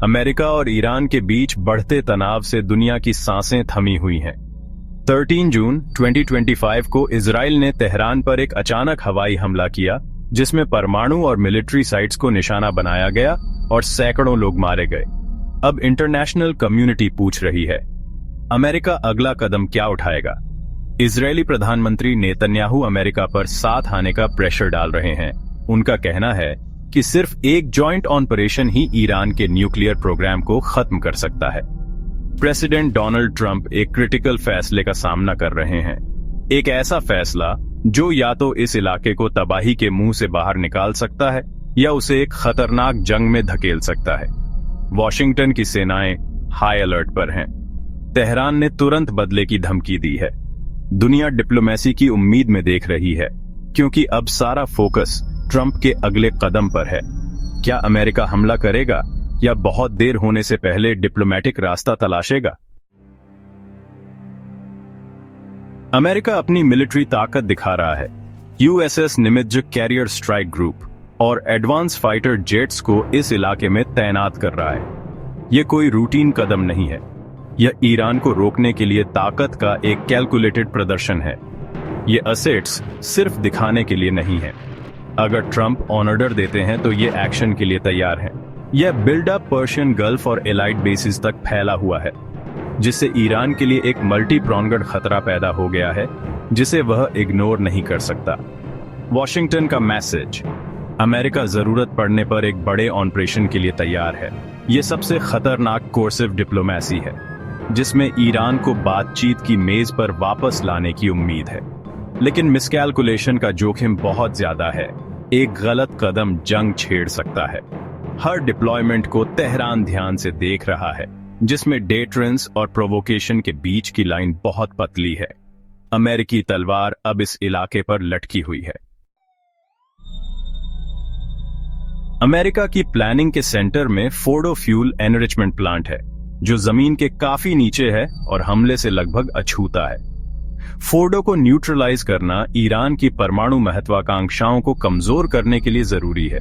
America और Iran के बीच बढ़ते तनाव से दुनिया की सांसें थमी हुई हैं। 13 जून 2025 को इजराइल ने तेहरान पर एक अचानक हवाई हमला किया, जिसमें परमाणु और मिलिट्री साइट्स को निशाना बनाया गया और सैकड़ों लोग मारे गए। अब इंटरनेशनल कम्युनिटी पूछ रही है, अमेरिका अगला कदम क्या उठाएगा? इजरायली प्रधानमंत्री नेतन्याहू अमेरिका पर साथ आने का प्रेशर डाल रहे हैं। उनका कहना है कि सिर्फ एक जॉइंट ऑपरेशन ही ईरान के न्यूक्लियर प्रोग्राम को खत्म कर सकता है। प्रेसिडेंट डोनाल्ड ट्रंप एक क्रिटिकल फैसले का सामना कर रहे हैं, एक ऐसा फैसला जो या तो इस इलाके को तबाही के मुंह से बाहर निकाल सकता है या उसे एक खतरनाक जंग में धकेल सकता है। वॉशिंगटन की सेनाएं हाई अलर्ट पर हैं। तेहरान ने तुरंत बदले की धमकी दी है। दुनिया डिप्लोमेसी की उम्मीद में देख रही है, क्योंकि अब सारा फोकस ट्रंप के अगले कदम पर है। क्या अमेरिका हमला करेगा या बहुत देर होने से पहले डिप्लोमेटिक रास्ता तलाशेगा? अमेरिका अपनी मिलिट्री ताकत दिखा रहा है। यूएसएस निमित्ज कैरियर स्ट्राइक ग्रुप और एडवांस फाइटर जेट्स को इस इलाके में तैनात कर रहा है। यह कोई रूटीन कदम नहीं है, यह ईरान को रोकने के लिए ताकत का एक कैलकुलेटेड प्रदर्शन है। ये असेट्स सिर्फ दिखाने के लिए नहीं है। अगर ट्रंप ऑर्डर देते हैं तो ये एक्शन के लिए तैयार है। यह बिल्डअप पर्शियन गल्फ और एलाइड बेसिस तक फैला हुआ है, जिससे ईरान के लिए एक मल्टी प्रॉन्गड खतरा पैदा हो गया है, जिसे वह इग्नोर नहीं कर सकता। वॉशिंगटन का मैसेज, अमेरिका जरूरत पड़ने पर एक बड़े ऑपरेशन के लिए तैयार है। यह सबसे खतरनाक कोर्सिव डिप्लोमेसी है, जिसमें ईरान को बातचीत की मेज पर वापस लाने की उम्मीद है। लेकिन मिसकैलकुलेशन का जोखिम बहुत ज्यादा है। एक गलत कदम जंग छेड़ सकता है। हर डिप्लॉयमेंट को तेहरान ध्यान से देख रहा है, जिसमें डेटरेंस और प्रोवोकेशन के बीच की लाइन बहुत पतली है। अमेरिकी तलवार अब इस इलाके पर लटकी हुई है। अमेरिका की प्लानिंग के सेंटर में फोर्डो फ्यूल एनरिचमेंट प्लांट है, जो जमीन के काफी नीचे है और हमले से लगभग अछूता है। फोर्डो को न्यूट्रलाइज करना ईरान की परमाणु महत्वाकांक्षाओं को कमजोर करने के लिए जरूरी है।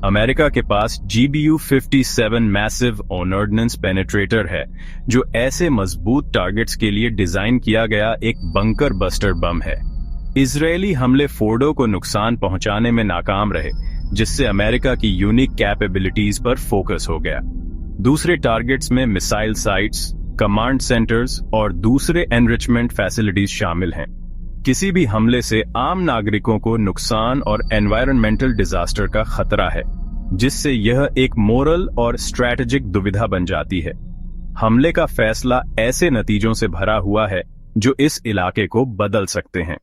अमेरिका के पास GBU-57 मैसिव ऑर्डिनेंस पेनिट्रेटर है, जो ऐसे मजबूत टारगेट्स के लिए डिजाइन किया गया एक बंकर बस्टर बम है। इजरायली हमले फोर्डो को नुकसान पहुंचाने में नाकाम रहे, जिससे अमेरिका की यूनिक कैपेबिलिटीज पर फोकस हो गया। दूसरे टारगेट्स में मिसाइल साइट्स, कमांड सेंटर्स और दूसरे एनरिचमेंट फैसिलिटीज शामिल हैं। किसी भी हमले से आम नागरिकों को नुकसान और एनवायरमेंटल डिजास्टर का खतरा है, जिससे यह एक मोरल और स्ट्रैटेजिक दुविधा बन जाती है। हमले का फैसला ऐसे नतीजों से भरा हुआ है जो इस इलाके को बदल सकते हैं।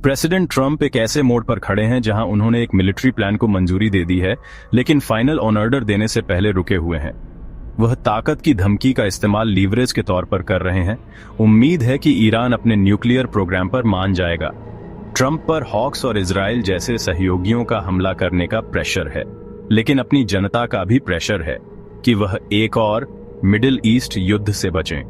प्रेसिडेंट ट्रंप एक ऐसे मोड़ पर खड़े हैं जहां उन्होंने एक मिलिट्री प्लान को मंजूरी दे दी है, लेकिन फाइनल ऑर्डर देने से पहले रुके हुए हैं। वह ताकत की धमकी का इस्तेमाल लीवरेज के तौर पर कर रहे हैं। उम्मीद है कि ईरान अपने न्यूक्लियर प्रोग्राम पर मान जाएगा। ट्रंप पर हॉक्स और इजराइल जैसे सहयोगियों का हमला करने का प्रेशर है, लेकिन अपनी जनता का भी प्रेशर है कि वह एक और मिडिल ईस्ट युद्ध से बचें।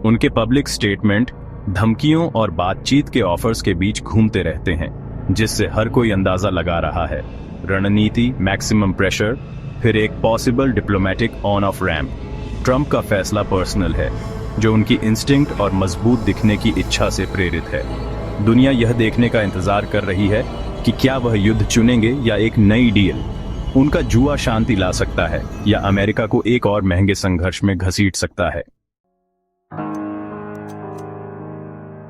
उनके पब्लिक स्टेटमेंट धमकियों और बातचीत के ऑफर्स के बीच घूमते रहते हैं, जिससे हर कोई अंदाजा लगा रहा है। रणनीति, मैक्सिमम प्रेशर, फिर एक possible diplomatic on off ramp. Trump का फैसला पर्सनल है, जो उनकी इंस्टिंक्ट और मजबूत दिखने की इच्छा से प्रेरित है। दुनिया यह देखने का इंतजार कर रही है कि क्या वह युद्ध चुनेंगे या एक नई डील। उनका जुआ शांति ला सकता है या अमेरिका को एक और महंगे संघर्ष में घसीट सकता है।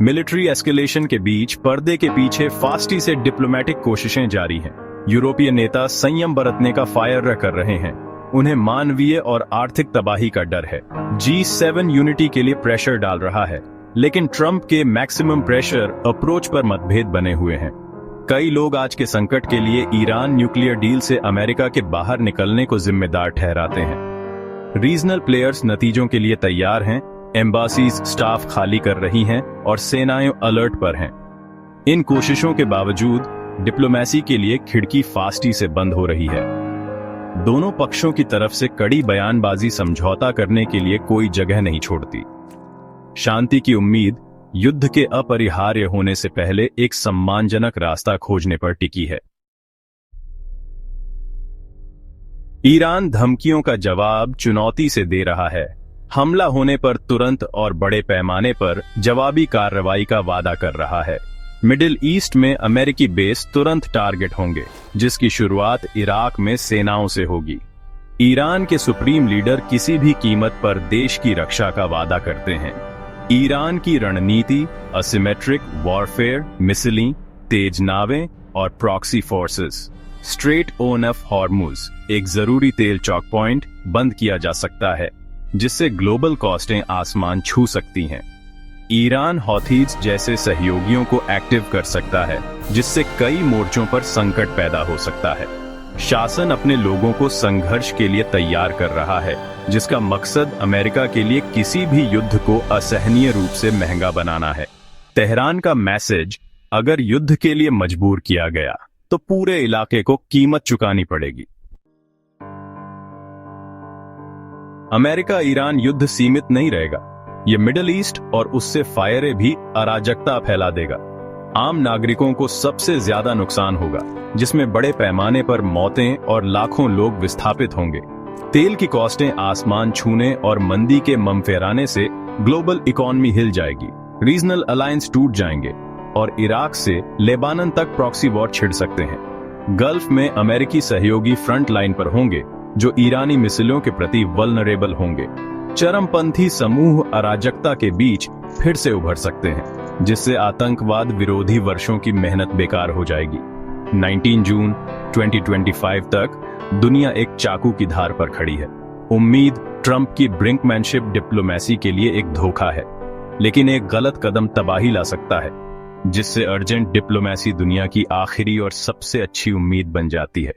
मिलिट्री एस्केलेशन के बीच पर्दे के पीछे फास्टी से डिप्लोमेटिक कोशिशें जारी हैं। यूरोपीय नेता संयम बरतने का फायर कर रहे हैं। उन्हें मानवीय और आर्थिक तबाही का डर है। G7 यूनिटी के लिए प्रेशर डाल रहा है, लेकिन ट्रंप के मैक्सिमम प्रेशर अप्रोच पर मतभेद बने हुए हैं। कई लोग आज के संकट के लिए ईरान न्यूक्लियर डील से अमेरिका के बाहर निकलने को जिम्मेदार ठहराते हैं। रीजनल प्लेयर्स नतीजों के लिए तैयार हैं। एम्बासीज स्टाफ खाली कर रही हैं और सेनाएं अलर्ट पर हैं। इन कोशिशों के बावजूद डिप्लोमेसी के लिए खिड़की फास्टी से बंद हो रही है। दोनों पक्षों की तरफ से कड़ी बयानबाजी समझौता करने के लिए कोई जगह नहीं छोड़ती। शांति की उम्मीद युद्ध के अपरिहार्य होने से पहले एक सम्मानजनक रास्ता खोजने पर टिकी है। ईरान धमकियों का जवाब चुनौती से दे रहा है। हमला होने पर तुरंत और बड़े पैमाने पर जवाबी कार्रवाई का वादा कर रहा है। मिडिल ईस्ट में अमेरिकी बेस तुरंत टारगेट होंगे, जिसकी शुरुआत इराक में सेनाओं से होगी। ईरान के सुप्रीम लीडर किसी भी कीमत पर देश की रक्षा का वादा करते हैं। ईरान की रणनीति असिमेट्रिक वॉरफेयर, मिसाइलें, तेज नावें और proxy forces. Straight of Hormuz, एक जरूरी तेल चौक पॉइंट, बंद किया जा सकता है, जिससे ग्लोबल कॉस्टें आसमान छू सकती हैं। ईरान हौथीज जैसे सहयोगियों को एक्टिव कर सकता है, जिससे कई मोर्चों पर संकट पैदा हो सकता है। शासन अपने लोगों को संघर्ष के लिए तैयार कर रहा है, जिसका मकसद अमेरिका के लिए किसी भी युद्ध को असहनीय रूप से महंगा बनाना है। तेहरान का मैसेज, अगर युद्ध के लिए मजबूर किया गया तो पूरे इलाके को कीमत चुकानी पड़ेगी। अमेरिका ईरान युद्ध सीमित नहीं रहेगा। ये मिडिल ईस्ट और उससे फायरे भी अराजकता फैला देगा। आम नागरिकों को सबसे ज्यादा नुकसान होगा, जिसमें बड़े पैमाने पर मौतें और लाखों लोग विस्थापित होंगे। तेल की कॉस्टें आसमान छूने और मंदी के मंफेराने से ग्लोबल इकोनॉमी हिल जाएगी। रीजनल अलायंस टूट जाएंगे और इराक से लेबानन तक प्रॉक्सी वॉर छिड़ सकते हैं। गल्फ में अमेरिकी सहयोगी फ्रंट लाइन पर होंगे, जो ईरानी मिसाइलों के प्रति वल्नरेबल होंगे। चरमपंथी समूह अराजकता के बीच फिर से उभर सकते हैं, जिससे आतंकवाद विरोधी वर्षों की मेहनत बेकार हो जाएगी। 19 जून 2025 तक दुनिया एक चाकू की धार पर खड़ी है। उम्मीद ट्रंप की ब्रिंकमैनशिप डिप्लोमेसी के लिए एक धोखा है, लेकिन एक गलत कदम तबाही ला सकता है, जिससे अर्जेंट डिप्लोमेसी दुनिया की आखिरी और सबसे अच्छी उम्मीद बन जाती है।